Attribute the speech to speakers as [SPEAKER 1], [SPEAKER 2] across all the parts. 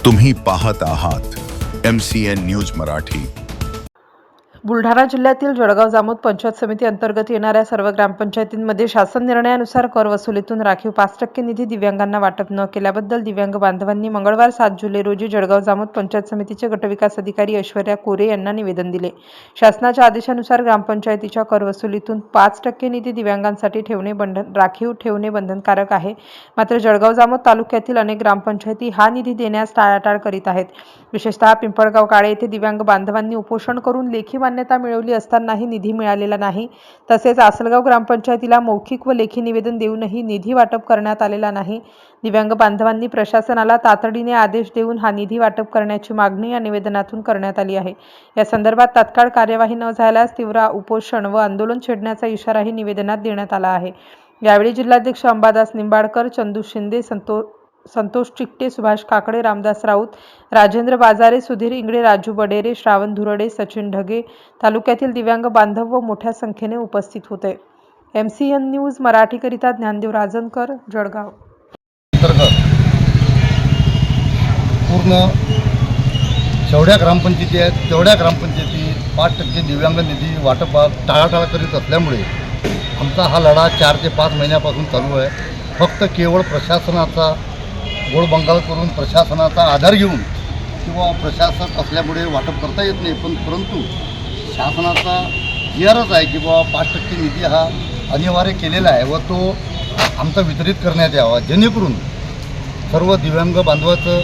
[SPEAKER 1] तुम्ही पाहत आहात MCN न्यूज मराठी।
[SPEAKER 2] बुलढाणा जिल्ह्यातील जळगाव जामोद पंचायत समिती अंतर्गत येणाऱ्या सर्व ग्रामपंचायतींमध्ये शासन निर्णयानुसार कर वसुलीतून राखीव 5% निधी दिव्यांगांना वाटप न केल्याबद्दल दिव्यांग बांधवांनी मंगळवार 7 जुलै रोजी जळगाव जामोद पंचायत समितीचे गटविकास अधिकारी ऐश्वर्या कोरे यांना निवेदन दिले। शासनाच्या आदेशानुसार ग्रामपंचायतीच्या कर वसुलीतून 5% निधी दिव्यांगांसाठी राखीव ठेवणे बंधनकारक आहे। मात्र जळगाव जामोद तालुक्यातील अनेक ग्रामपंचायती हा निधी देण्यास टाळाटाळ करीत आहेत। विशेषतः पिंपळगाव काळे येथे दिव्यांग बांधवांनी उपोषण करून लेखी मान्यता मिळवली असतानाही निधी मिळालेला नाही। तसेच आसलगाव ग्रामपंचायतीला मौखिक व लेखी निवेदन देऊनही निधी वाटप करण्यात आलेला नाही। दिव्यांग बांधवांनी प्रशासनाला तातडीने आदेश देऊन हा निधी वाटप करण्याची मागणी या निवेदनातून करण्यात आली आहे। या संदर्भात तात्काळ कार्यवाही न झाल्यास तीव्र उपोषण व आंदोलन छेडण्याचा इशाराही निवेदनात देण्यात आला आहे। यावेळी जिल्हाध्यक्ष अंबादास निंबाळकर, चंदू शिंदे, संतोष चिकटे, सुभाष काकडे, रामदास राऊत, राजेंद्र बाजारे, सुधीर इंगळे, राजू बडेरे, श्रावण धुरडे, सचिन ढगे, तालुक्यातील दिव्यांग बांधव व मोठ्या संख्येने उपस्थित होते। MCN न्यूज मराठीकरिता ज्ञानदेव राजनकर, जळगाव।
[SPEAKER 3] पूर्ण जेवढ्या ग्रामपंचायती आहेत तेवढ्या ग्रामपंचायती 5% दिव्यांग निधी वाटपात टाळाटाळ करीत असल्यामुळे आमचा हा लढा 4 ते 5 महिन्यापासून चालू आहे। फक्त केवळ प्रशासनाचा गोळबंगाल करून प्रशासनाचा आधार घेऊन किंवा प्रशासक असल्यामुळे वाटप करता येत नाही, परंतु शासनाचा GRच आहे की बाबा 5% निधी हा अनिवार्य केलेला आहे व तो आमचा वितरित करण्यात यावा, जेणेकरून सर्व दिव्यांग बांधवाचं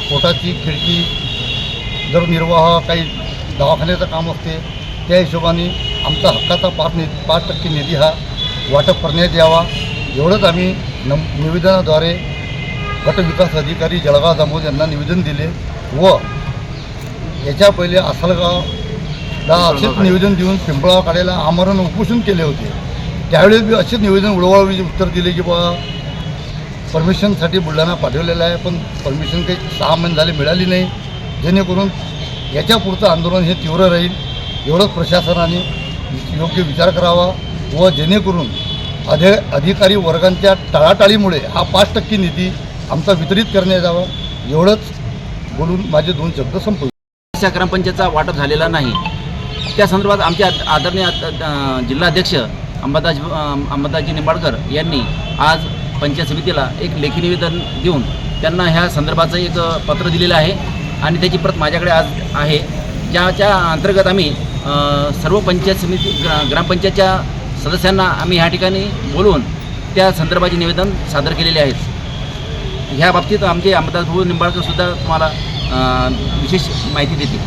[SPEAKER 3] पोटाची खिडकी, जर निर्वाह काही दवाखान्याचं काम असते त्या हिशोबाने आमचा हक्काचा 5% निधी हा वाटप करण्यात यावा, एवढंच आम्ही निवेदनाद्वारे गट विकास अधिकारी जळगाव जामोद यांना निवेदन दिले व याच्या पहिले आसलगावला असेच निवेदन देऊन पिंपळगाव काळेला आमरण उपोषण केले होते। त्यावेळेस बी असेच निवेदन उडवाळी उत्तर दिले की बा परमिशनसाठी बुलढाणा पाठवलेलं आहे, पण परमिशन काही 6 महिने झाले मिळाली नाही, जेणेकरून याच्या पुढचं आंदोलन हे तीव्र राहील, एवढंच प्रशासनाने योग्य विचार करावा व जेणेकरून अधिकारी वर्गांच्या टाळाटाळीमुळे हा 5% निधी आमचा वितरित करण्यात यावा, एवढंच बोलून माझे 2 शब्द संपवले।
[SPEAKER 4] अशा ग्रामपंचायतचा वाटप झालेला नाही, त्या संदर्भात आमचे आदरणीय जिल्हाध्यक्ष अंबादासजी निंबाळकर यांनी आज पंचायत समितीला एक लेखी निवेदन देऊन त्यांना ह्या संदर्भाचं एक पत्र दिलेलं आहे आणि त्याची प्रत माझ्याकडे आज आहे, ज्याच्या अंतर्गत आम्ही सर्व पंचायत समिती ग्रामपंचायतच्या सदस्यांना आम्ही ह्या ठिकाणी बोलवून त्या संदर्भाचे निवेदन सादर केलेले आहेत। ह्या बाबतीत आमचे अंबादास निंबाळकर सुद्धा तुम्हाला विशेष माहिती देतील।